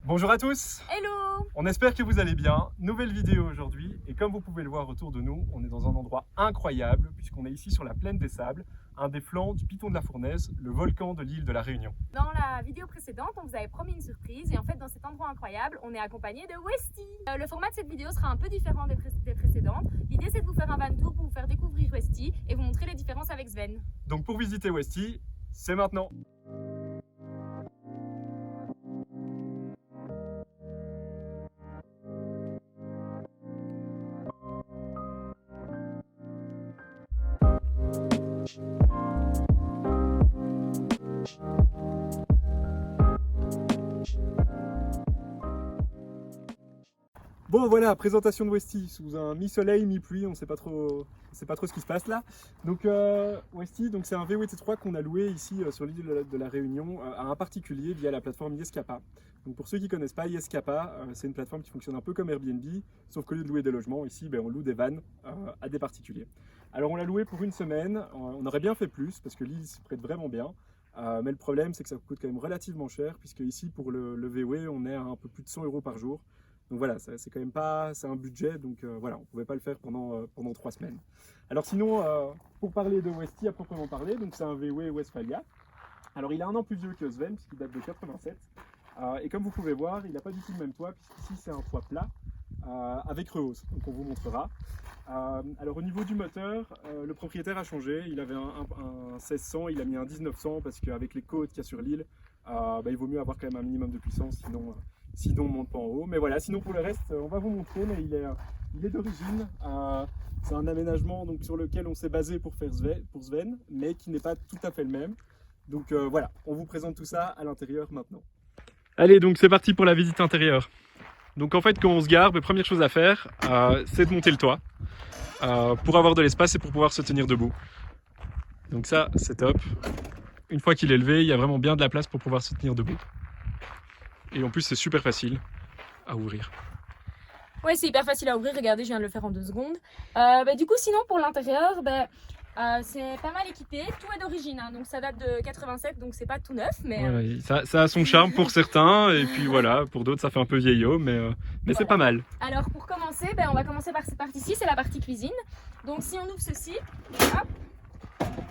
Bonjour à tous. Hello! On espère que vous allez bien. Nouvelle vidéo aujourd'hui et comme vous pouvez le voir autour de nous, on est dans un endroit incroyable puisqu'on est ici sur la plaine des Sables, un des flancs du Piton de la Fournaise, le volcan de l'île de la Réunion. Dans la vidéo précédente, on vous avait promis une surprise et en fait dans cet endroit incroyable, on est accompagné de Westy. Le format de cette vidéo sera un peu différent des précédentes. L'idée c'est de vous faire un van tour pour vous faire découvrir Westy et vous montrer les différences avec Sven. Donc pour visiter Westy, c'est maintenant. Bon voilà, présentation de Westy sous un mi-soleil, mi-pluie, on ne sait pas trop ce qui se passe là. Donc Westy, c'est un VWT3 qu'on a loué ici sur l'île de la Réunion à un particulier via la plateforme Yescapa. Donc pour ceux qui ne connaissent pas, Yescapa, c'est une plateforme qui fonctionne un peu comme Airbnb, sauf qu'au lieu de louer des logements, ici on loue des vannes à des particuliers. Alors on l'a loué pour une semaine, on aurait bien fait plus parce que l'île s'y prête vraiment bien. Mais le problème c'est que ça coûte quand même relativement cher puisque ici pour le VW on est à un peu plus de 100 € par jour. Donc voilà, c'est quand même pas, c'est un budget, donc voilà, on ne pouvait pas le faire pendant 3 semaines. Alors sinon, pour parler de Westy à proprement parler, donc c'est un VW Westphalia. Alors il a un an plus vieux que Sven, puisqu'il date de 87. Et comme vous pouvez voir, il n'a pas du tout le même toit, puisqu'ici c'est un toit plat, avec rehausse, donc on vous montrera. Alors au niveau du moteur, le propriétaire a changé, il avait un 1600, il a mis un 1900, parce qu'avec les côtes qu'il y a sur l'île, il vaut mieux avoir quand même un minimum de puissance, sinon on ne monte pas en haut. Mais voilà, sinon pour le reste, on va vous montrer, mais il est d'origine. C'est un aménagement donc, sur lequel on s'est basé pour Sven, mais qui n'est pas tout à fait le même. Donc voilà, on vous présente tout ça à l'intérieur maintenant. Allez, donc c'est parti pour la visite intérieure. Donc en fait, quand on se gare, la première chose à faire, c'est de monter le toit pour avoir de l'espace et pour pouvoir se tenir debout. Donc ça, c'est top. Une fois qu'il est levé, il y a vraiment bien de la place pour pouvoir se tenir debout. Et en plus, c'est super facile à ouvrir. Ouais, c'est hyper facile à ouvrir, regardez, je viens de le faire en 2 secondes. Du coup, sinon pour l'intérieur, c'est pas mal équipé, tout est d'origine, hein, donc ça date de 87, donc c'est pas tout neuf, mais... Ouais, ça a son charme pour certains, et puis voilà, pour d'autres ça fait un peu vieillot, mais voilà. C'est pas mal. Alors pour commencer, on va commencer par cette partie-ci, c'est la partie cuisine. Donc si on ouvre ceci, hop,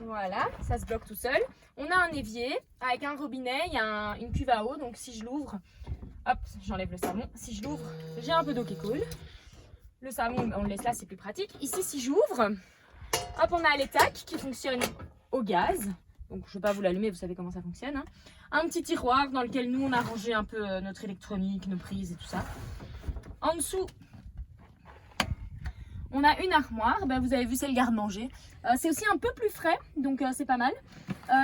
voilà, ça se bloque tout seul. On a un évier avec un robinet, il y a une cuve à eau, donc si je l'ouvre, hop, j'enlève le savon, si je l'ouvre, j'ai un peu d'eau qui coule. Le savon, on le laisse là, c'est plus pratique. Ici, si j'ouvre, hop, on a l'étac qui fonctionne au gaz. Donc je ne vais pas vous l'allumer, vous savez comment ça fonctionne. Hein. Un petit tiroir dans lequel nous, on a rangé un peu notre électronique, nos prises et tout ça. En dessous, on a une armoire, vous avez vu c'est le garde-manger. C'est aussi un peu plus frais, donc c'est pas mal.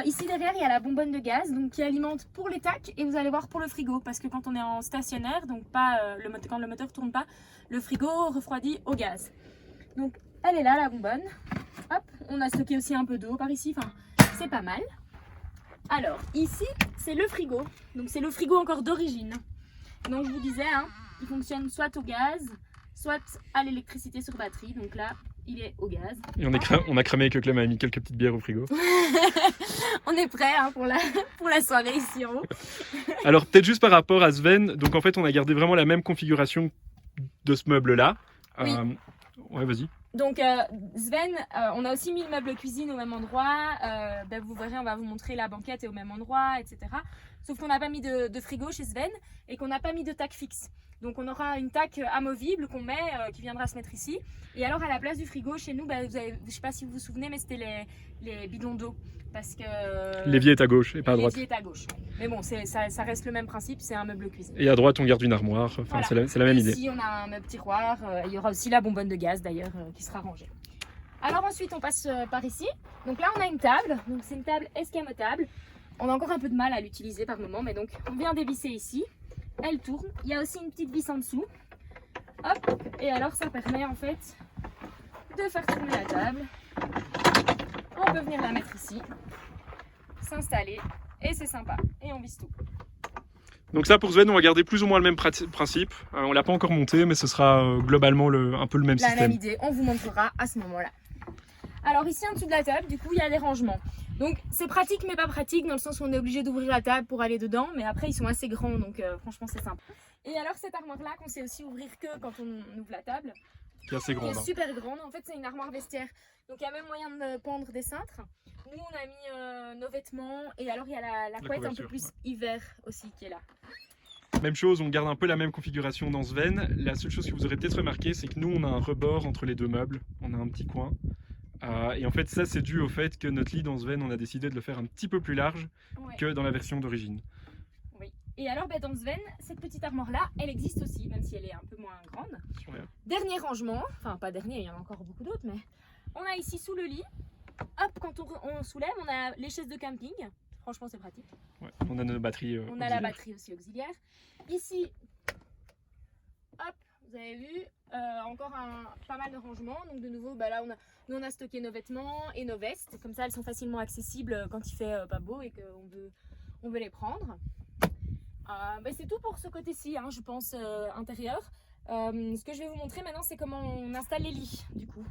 Ici derrière il y a la bonbonne de gaz donc, qui alimente pour l'étac et vous allez voir pour le frigo. Parce que quand on est en stationnaire, donc pas quand le moteur tourne pas, le frigo refroidit au gaz. Donc elle est là la bonbonne. Hop, on a stocké aussi un peu d'eau par ici, enfin c'est pas mal. Alors ici c'est le frigo, donc c'est le frigo encore d'origine. Donc je vous disais, hein, il fonctionne soit au gaz, soit à l'électricité sur batterie, donc là il est au gaz. Et on a cramé avec Clem, a mis quelques petites bières au frigo. On est prêt hein, pour la soirée ici en haut. Alors peut-être juste par rapport à Sven, donc en fait on a gardé vraiment la même configuration de ce meuble là. Oui. Ouais, vas-y. Donc Sven, on a aussi mis le meuble cuisine au même endroit, vous verrez, on va vous montrer la banquette est au même endroit, etc. Sauf qu'on n'a pas mis de frigo chez Sven et qu'on n'a pas mis de tac fixe. Donc on aura une tac amovible qu'on met, qui viendra se mettre ici. Et alors à la place du frigo, chez nous, je ne sais pas si vous vous souvenez, mais c'était les bidons d'eau. Parce que l'évier est à gauche et pas à droite. L'évier est à gauche. Mais bon, ça reste le même principe, c'est un meuble cuisine. Et à droite, on garde une armoire, enfin, voilà. C'est la même idée. Ici, on a un meuble tiroir, il y aura aussi la bonbonne de gaz d'ailleurs qui sera rangée. Alors ensuite, on passe par ici. Donc là, on a une table, donc c'est une table escamotable. On a encore un peu de mal à l'utiliser par moment, mais donc on vient dévisser ici. Elle tourne, il y a aussi une petite vis en dessous. Hop, et alors ça permet en fait de faire tourner la table. On peut venir la mettre ici, s'installer et c'est sympa et on visse tout. Donc ça pour Sven on va garder plus ou moins le même principe, on l'a pas encore monté mais ce sera globalement un peu le même système. La même idée, on vous montrera à ce moment là. Alors ici en dessous de la table du coup il y a des rangements. Donc c'est pratique mais pas pratique dans le sens où on est obligé d'ouvrir la table pour aller dedans, mais après ils sont assez grands donc franchement c'est simple. Et alors cette armoire là qu'on sait aussi ouvrir que quand on ouvre la table, Qui est assez qui grande. est super grande, en fait c'est une armoire vestiaire, donc il y a même moyen de pendre des cintres. Nous on a mis nos vêtements et alors il y a la couette un peu plus hiver aussi qui est là. Même chose, on garde un peu la même configuration dans Sven. La seule chose que vous aurez peut-être remarqué, c'est que nous on a un rebord entre les deux meubles, on a un petit coin. Et en fait ça c'est dû au fait que notre lit dans Sven, on a décidé de le faire un petit peu plus large que dans la version d'origine. Oui. Et alors dans Sven, cette petite armoire là, elle existe aussi, même si elle est un peu moins grande. Ouais. Dernier rangement, enfin pas dernier, il y en a encore beaucoup d'autres, mais on a ici sous le lit, hop, quand on soulève, on a les chaises de camping. Franchement c'est pratique. Ouais, on a nos batteries on a la batterie aussi auxiliaire. Ici, hop, vous avez vu, encore pas mal de rangements. Donc de nouveau, là nous on a stocké nos vêtements et nos vestes. Comme ça elles sont facilement accessibles quand il fait pas beau et qu'on veut les prendre. C'est tout pour ce côté-ci, hein, je pense, intérieur. Ce que je vais vous montrer maintenant, c'est comment on installe les lits du coup.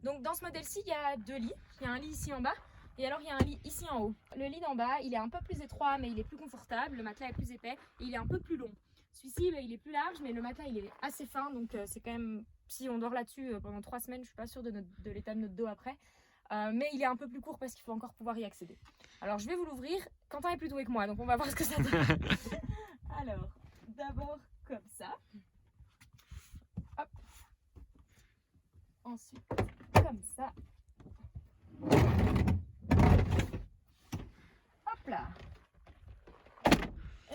Donc dans ce modèle-ci, il y a deux lits. Il y a un lit ici en bas. Et alors il y a un lit ici en haut. Le lit d'en bas, il est un peu plus étroit mais il est plus confortable. Le matelas est plus épais et il est un peu plus long. Celui-ci, il est plus large mais le matelas il est assez fin. Donc c'est quand même, si on dort là-dessus pendant 3 semaines, je suis pas sûre de l'état de notre dos après. Mais il est un peu plus court parce qu'il faut encore pouvoir y accéder. Alors je vais vous l'ouvrir. Quentin est plus doué que moi donc on va voir ce que ça donne. Alors, d'abord comme ça. Hop. Ensuite comme ça. Hop là.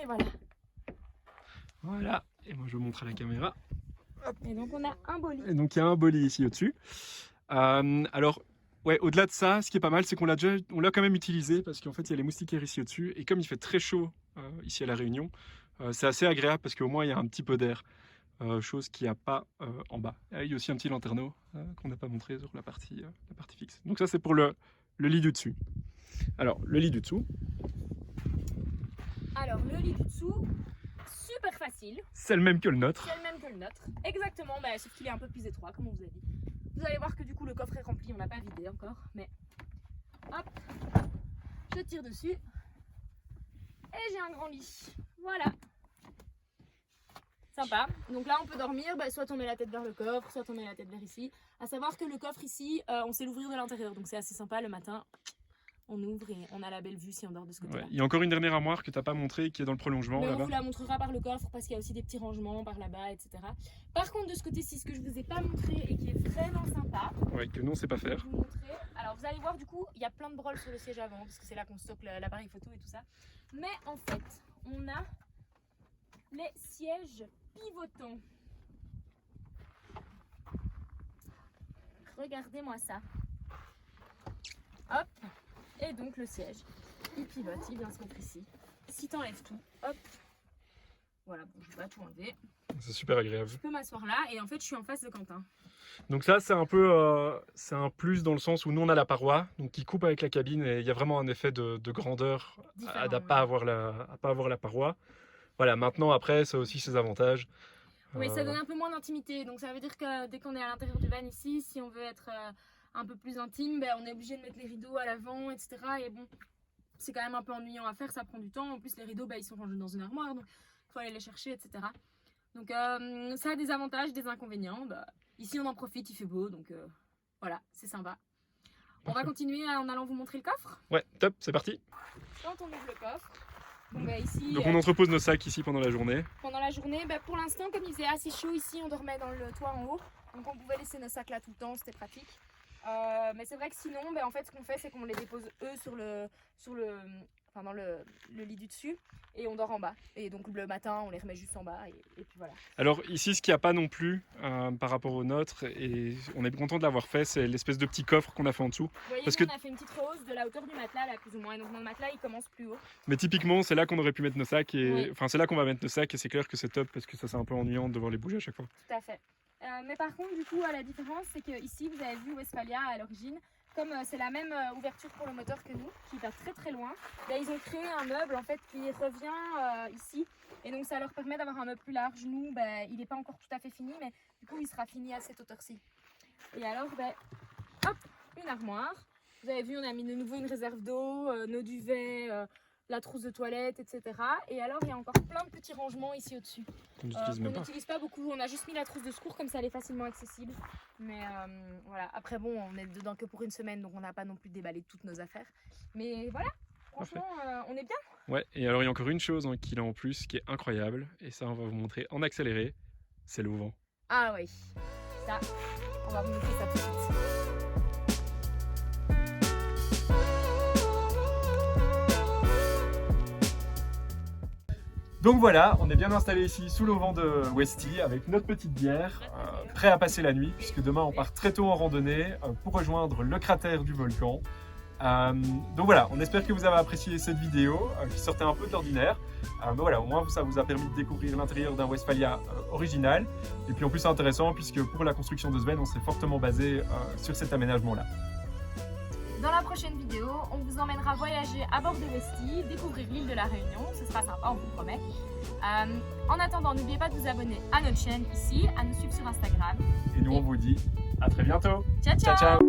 Et voilà. Voilà, et moi je vous montre à la caméra. Hop. Et donc on a un beau lit. Et donc il y a un beau lit ici au-dessus. Alors, ouais, au-delà de ça, ce qui est pas mal, c'est qu'on l'a quand même utilisé parce qu'en fait il y a les moustiquaires ici au-dessus. Et comme il fait très chaud ici à La Réunion, c'est assez agréable parce qu'au moins il y a un petit peu d'air. Chose qu'il n'y a pas en bas. Il y a aussi un petit lanterneau qu'on n'a pas montré sur la partie fixe. Donc ça c'est pour le lit du dessus. Alors le lit du dessous. Alors le lit du dessous, super facile. C'est le même que le nôtre. C'est le même que le nôtre. Exactement, sauf qu'il est un peu plus étroit comme on vous a dit. Vous allez voir que du coup le coffre est rempli, on l'a pas vidé encore. Mais hop, je tire dessus. Et j'ai un grand lit. Voilà. Sympa. Donc là on peut dormir, soit on met la tête vers le coffre, soit on met la tête vers ici. À savoir que le coffre ici, on sait l'ouvrir de l'intérieur, donc c'est assez sympa le matin. On ouvre et on a la belle vue si on dort de ce côté-là. Ouais, il y a encore une dernière armoire que tu n'as pas montrée qui est dans le prolongement mais on là-bas. vous la montrera par le coffre parce qu'il y a aussi des petits rangements par là-bas, etc. Par contre de ce côté-ci, ce que je vous ai pas montré et qui est vraiment sympa, ouais, que nous on sait pas faire. Je vais vous montrer. Alors vous allez voir du coup, il y a plein de broles sur le siège avant parce que c'est là qu'on stocke l'appareil photo et tout ça. Mais en fait, on a les sièges pivotants. Regardez-moi ça. Hop. Et donc le siège, il pivote, il vient se mettre ici. Si t'enlèves tout, hop. Voilà, bon, je vais pas tout enlever. C'est super agréable. Je peux m'asseoir là et en fait je suis en face de Quentin. Donc ça c'est un peu c'est un plus dans le sens où nous on a la paroi donc qui coupe avec la cabine et il y a vraiment un effet de grandeur à ne pas avoir la paroi. Voilà, maintenant après ça a aussi ses avantages. Oui, ça donne un peu moins d'intimité. Donc ça veut dire que dès qu'on est à l'intérieur du van ici, si on veut être un peu plus intime, on est obligé de mettre les rideaux à l'avant, etc. Et bon, c'est quand même un peu ennuyant à faire, ça prend du temps. En plus les rideaux, ils sont rangés dans une armoire, donc il faut aller les chercher, etc. Donc ça a des avantages, des inconvénients. Ici on en profite, il fait beau, donc voilà, c'est sympa. On va continuer en allant vous montrer le coffre. Ouais, top, c'est parti. Quand on ouvre le coffre, bon, ici, donc on entrepose nos sacs ici pendant la journée. Pendant la journée, pour l'instant, comme il faisait assez chaud ici, on dormait dans le toit en haut. Donc on pouvait laisser nos sacs là tout le temps, c'était pratique. Mais c'est vrai que sinon, en fait, ce qu'on fait, c'est qu'on les dépose eux dans le lit du dessus et on dort en bas. Et donc le matin, on les remet juste en bas et puis voilà. Alors ici, ce qu'il n'y a pas non plus par rapport au nôtre, et on est content de l'avoir fait, c'est l'espèce de petit coffre qu'on a fait en dessous. Vous voyez, parce on a fait une petite rehausse de la hauteur du matelas là, plus ou moins. Et donc notre matelas, il commence plus haut. Mais typiquement, c'est là qu'on aurait pu mettre nos sacs et oui. Enfin, c'est là qu'on va mettre nos sacs et c'est clair que c'est top parce que ça c'est un peu ennuyant de devoir les bouger à chaque fois. Tout à fait. Mais par contre, du coup, la différence, c'est que ici, vous avez vu Westphalia à l'origine. Comme c'est la même ouverture pour le moteur que nous, qui va très très loin, ils ont créé un meuble en fait qui revient ici. Et donc ça leur permet d'avoir un meuble plus large. Nous, il n'est pas encore tout à fait fini, mais du coup il sera fini à cette hauteur-ci. Et alors, hop, une armoire. Vous avez vu, on a mis de nouveau une réserve d'eau, nos duvets, la trousse de toilette, etc. Et alors, il y a encore plein de petits rangements ici au-dessus. On n'utilise On même pas. n'utilise pas beaucoup, on a juste mis la trousse de secours comme ça elle est facilement accessible. Mais voilà, après bon, on est dedans que pour une semaine donc on n'a pas non plus déballé toutes nos affaires. Mais voilà, franchement, on est bien. Ouais, et alors il y a encore une chose qu'il a en plus qui est incroyable, et ça on va vous montrer en accéléré, c'est le vent. Ah oui, ça, on va vous montrer ça tout de suite. Donc voilà, on est bien installé ici sous l'auvent de Westy avec notre petite bière, prêt à passer la nuit puisque demain on part très tôt en randonnée pour rejoindre le cratère du volcan. Donc voilà, on espère que vous avez apprécié cette vidéo qui sortait un peu de l'ordinaire. Mais voilà, au moins ça vous a permis de découvrir l'intérieur d'un Westphalia original. Et puis en plus c'est intéressant puisque pour la construction de Sven, on s'est fortement basé sur cet aménagement-là. Dans la prochaine vidéo, on vous emmènera voyager à bord de Westy, découvrir l'île de la Réunion, ce sera sympa, on vous promet. En attendant, n'oubliez pas de vous abonner à notre chaîne ici, à nous suivre sur Instagram. Et nous on vous dit à très bientôt. Ciao ciao, Ciao ciao.